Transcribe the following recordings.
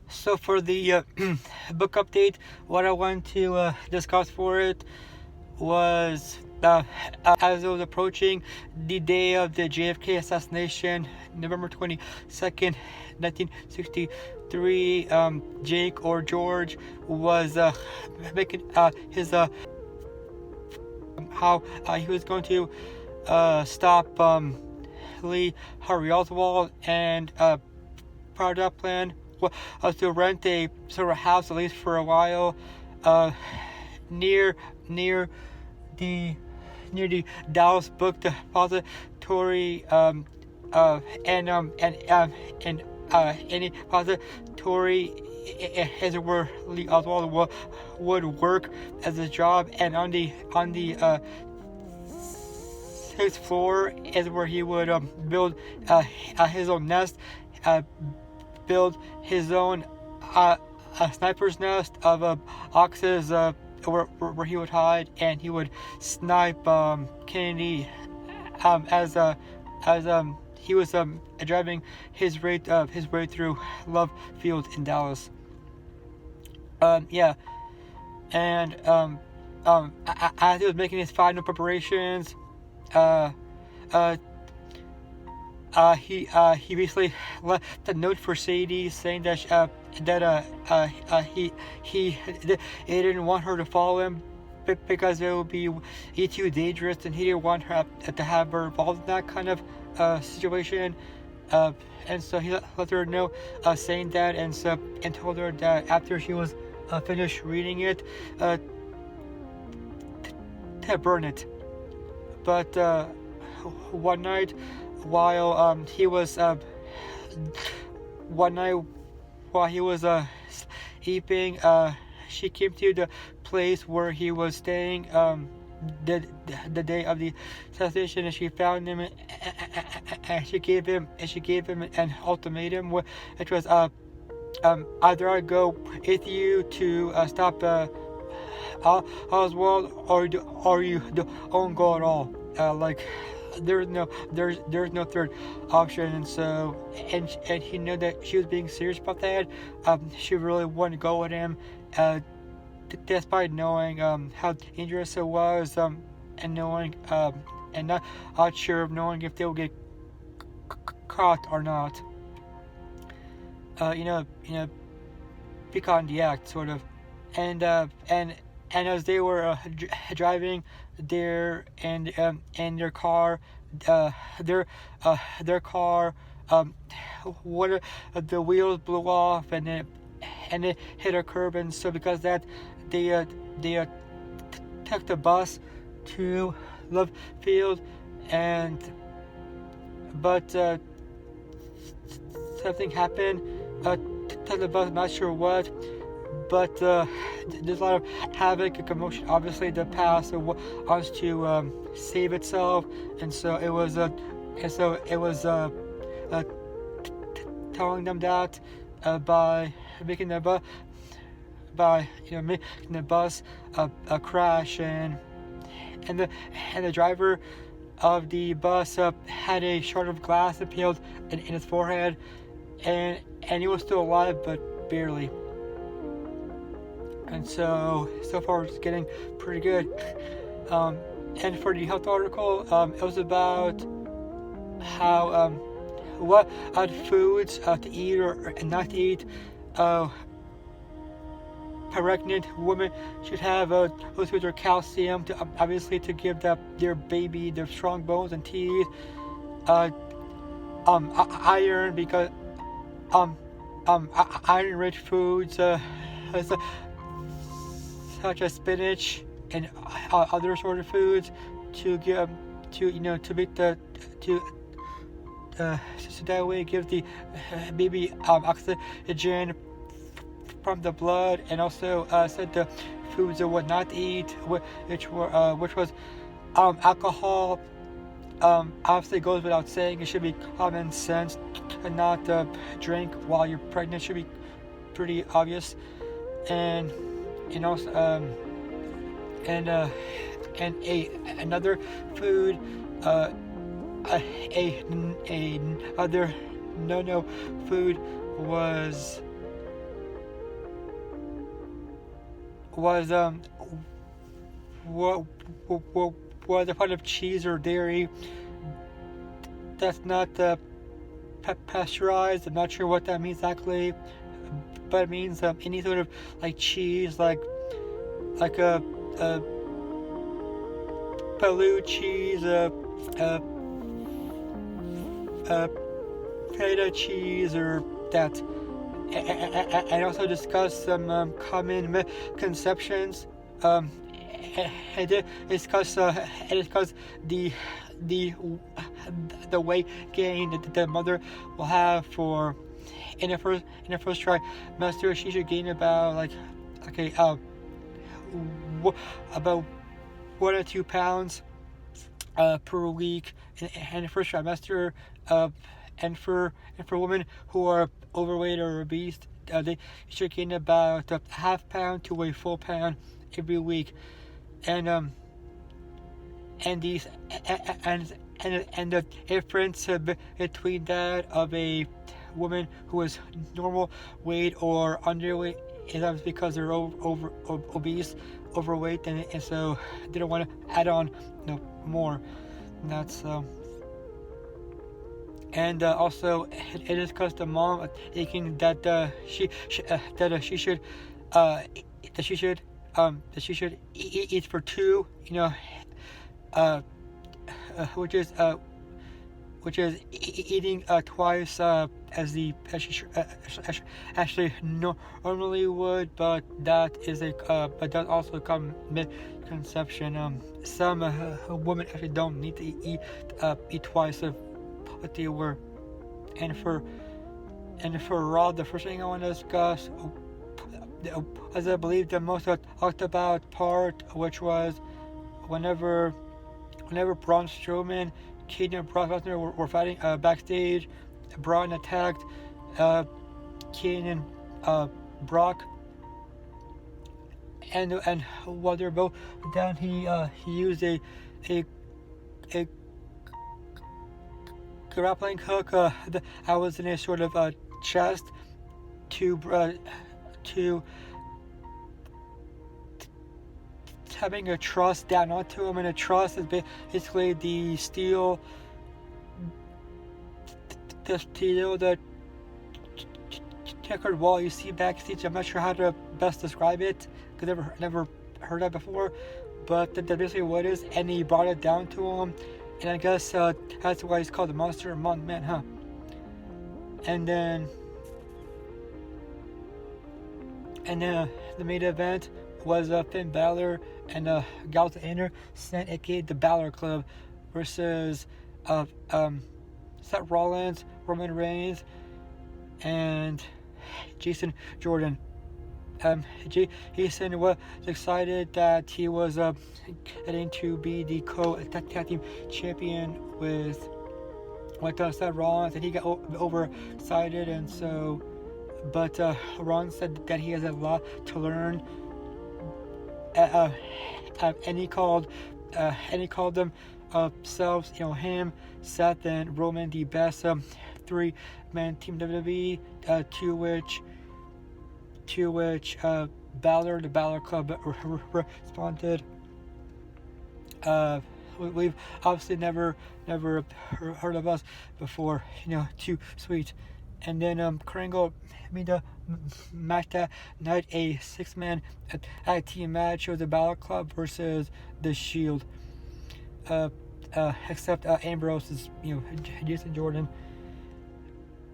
So for the book update, what I wanted to discuss for it was as it was approaching the day of the JFK assassination, November 22nd, 1963. Jake or George was making his how he was going to stop Lee Harvey Oswald, and part of that plan was to rent a sort of house at least for a while uh, near the near the Dallas Book Depository, and any depository as it were Lee Oswald would work as a job, and on the sixth floor is where he would build his own nest, build his own sniper's nest of oxes, where he would hide, and he would snipe Kennedy as he was driving his way through Love Field in Dallas. Yeah, and as he was making his final preparations, he recently left a note for Sadie saying that he didn't want her to follow him because it would be too dangerous, and he didn't want her to have her involved in that kind of situation. And so he let her know, saying that, and told her that after she was finished reading it, to burn it. But one night while he was sleeping, she came to the place where he was staying the day of the assassination, and she found him, and she gave him an ultimatum, which was either I go with you to stop Oswald, or you don't go at all. Like there's no third option. And so and he knew that she was being serious about that. She really wanted to go with him, despite knowing how dangerous it was, and knowing and not sure of knowing if they would get caught or not. Be caught in the act, sort of. And as they were driving there in their car, their car, one of the wheels blew off, and it hit a curb, and so because that they took the bus to Love Field, but something happened to the bus. I'm not sure what. But there's a lot of havoc and commotion. Obviously, the past wants to save itself, and so it was telling them that by making the bus crash, and the driver of the bus had a shard of glass impaled in his forehead, and he was still alive, but barely. And so far it's getting pretty good. And for the health article, it was about how what foods to eat or not to eat. Pregnant women should have those foods are calcium, to obviously to give their baby their strong bones and teeth. Iron, because iron-rich foods such as spinach and other sort of foods to give to make so that way it gives the baby oxygen from the blood. And also said the foods that would not eat, which was alcohol. Obviously goes without saying. It should be common sense to not drink while you're pregnant. Should be pretty obvious. And also another food, another no food was was what was a part of cheese or dairy that's not pasteurized. I'm not sure what that means exactly, but it means any sort of like cheese, like a blue cheese, a feta cheese, or that. And also discuss some common misconceptions. And discuss the the the weight gain that the mother will have for in the first trimester. She should gain about about 1 or 2 pounds per week in the first trimester. And for women who are overweight or obese, they should gain about a half pound to a full pound every week. And these and the difference between that of a woman who is normal weight or underweight is because they're obese, overweight, and so they don't want to add on more. And that's and also it is because the mom thinking that she should eat for two, which is eating twice as she actually normally would, but that is but that also come misconception. Some women actually don't need to eat twice of what they were. And for Rob, the first thing I want to discuss, as I believe the most talked about part, which was whenever Braun Strowman, Kane, and Brock Lesnar were fighting backstage. Braun attacked Kane and Brock, and while they're both down, he used a grappling hook that was in a sort of chest to having a truss down onto him, and a truss is basically the steel the checkered wall you see backstage. I'm not sure how to best describe it because I've never heard that before, but that's basically what it is. And he brought it down to him, and I guess that's why he's called the Monster Among Men, huh? And then the main event was Finn Balor and Gunther Anderson, aka the Balor Club, versus Seth Rollins, Roman Reigns, and Jason Jordan. Jason was excited that he was getting to be the tag team champion with Seth Rollins, and he got overexcited, and so. But Rollins said that he has a lot to learn, and he called themselves, him, Seth, and Roman, the best three-man team WWE. To which Balor, the Balor Club, responded. We've obviously never heard of us before, too sweet. And then Kringle made a match that night, a 6-man tag team match of the Balor Club versus the Shield. Except Ambrose is, Jason Jordan.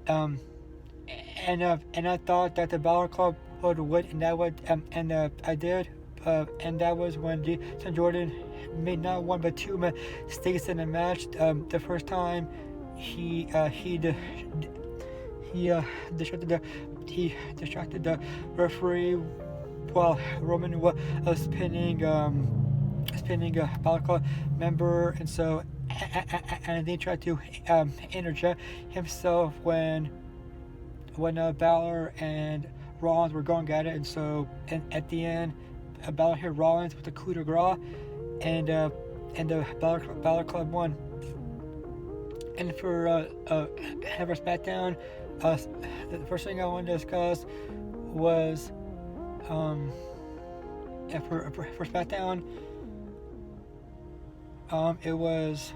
And I thought that the Balor Club would win, and that would, and I did. And that was when Jason Jordan made not one but two mistakes in the match. The first time he distracted the referee while Roman was spinning a Balor Club member, and so and they tried to interject himself when Balor and Rollins were going at it, and so at the end Balor hit Rollins with a coup de grace, and the Balor Club won. And for Ever SmackDown, the first thing I wanted to discuss was for SmackDown. It was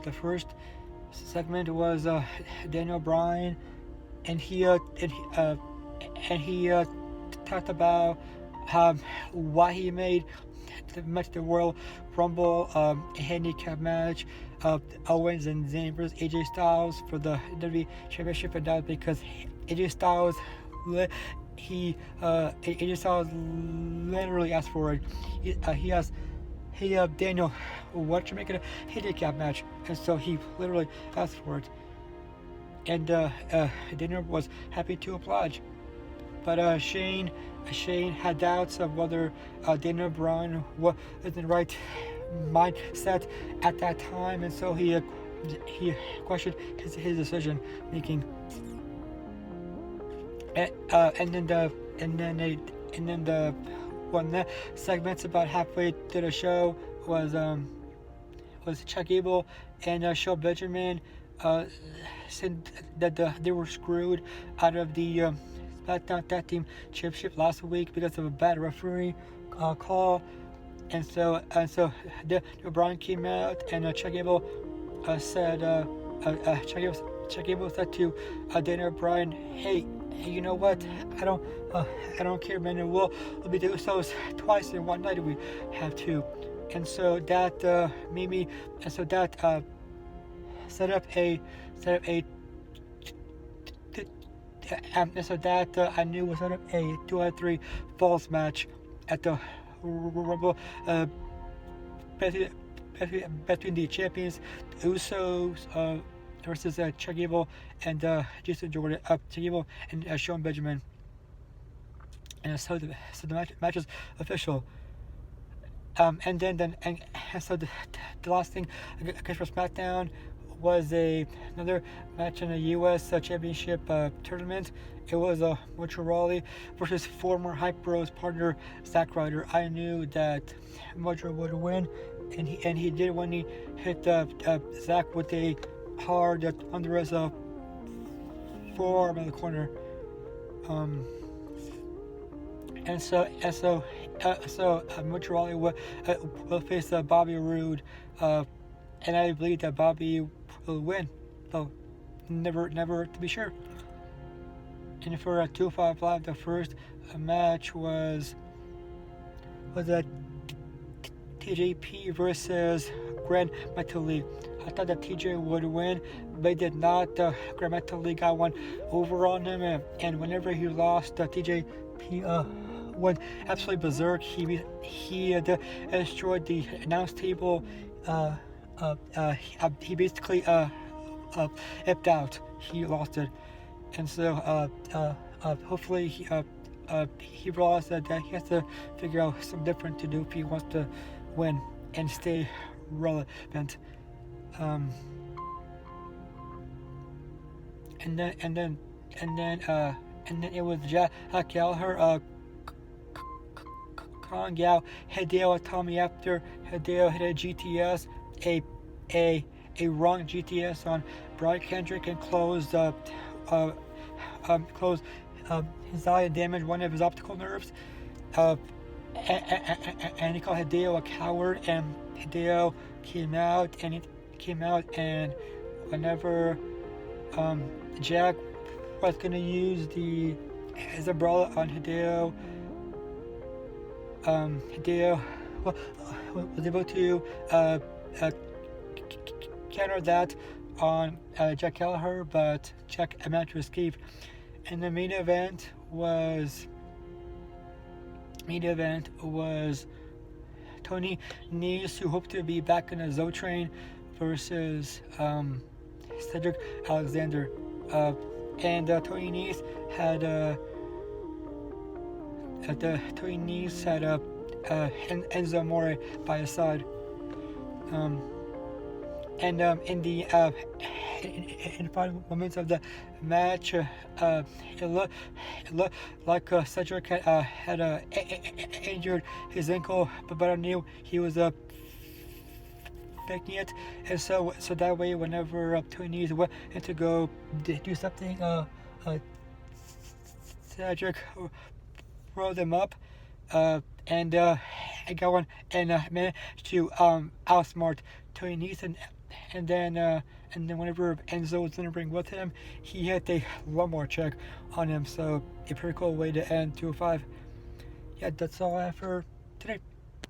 the first segment was Daniel Bryan, and he talked about why he made the Royal Rumble handicap match. Owens and Zayn versus AJ Styles for the WWE Championship, and that was because AJ Styles AJ Styles literally asked for it. He asked, "Hey Daniel, why don't you make it a handicap match?" And so he literally asked for it, and Daniel was happy to oblige. But Shane had doubts of whether Daniel Bryan was in the right mindset at that time, and so he questioned his decision making. And then the one that segments about halfway through the show was Chuck Gable and Shelton Benjamin said that they were screwed out of the SmackDown Tag Team Championship last week because of a bad referee call, and so the Bryan came out and Chuck Gable said Chuck Gable said to Daniel Bryan, hey, you know what? I don't care, man. We'll be doing so twice in one night if we have to. And so that made me, and so that set up a and so that I knew was set up a 2-on-3 falls match at the Rumble between the champions, the Usos versus Chuck Gable and Jason Jordan, Chuck Gable and Shelton Benjamin. And so the match is official. And so the last thing against for SmackDown was another match in the U.S. Championship tournament. It was Mojo Rawley versus former Hype Bros partner Zack Ryder. I knew that Mojo would win, and he did when he hit Zack with a hard under his forearm in the corner. And so Mojo Rawley will face Bobby Roode, and I believe that Bobby will win, though never to be sure. And for 205 Live, the first match was TJP versus Grand Metalik. I thought that TJ would win, but he did not. Grand Metalik got one over on him, and whenever he lost, TJP went absolutely berserk. He destroyed the announce table. He basically ipped out. He lost it, and so hopefully he realized that he has to figure out something different to do if he wants to win and stay relevant. And then it was Jack Gallagher, Kong Yao, Hideo Itami after Hideo hit a GTS, a wrong GTS on Brian Kendrick and closed his eye and damaged one of his optical nerves. And he called Hideo a coward, and Hideo came out and whenever Jack was gonna use his umbrella on Hideo, Hideo was able to counter that on Jack Gallagher, but Jack managed to escape. And the main event was Tony Nese, who hoped to be back in the Zo Train, versus Cedric Alexander. And Tony Nese had Enzo Amore by his side. And in the final moments of the match, it looked like Cedric had injured his ankle, but I knew he was faking it, and so that way, whenever Tony Nese went to go do something, Cedric roll them up, and go on and manage to outsmart Tony Neeson. And then whenever Enzo was in the ring with him, he had a lawnmower check on him. So a pretty cool way to end 205. Yeah, that's all I have for today.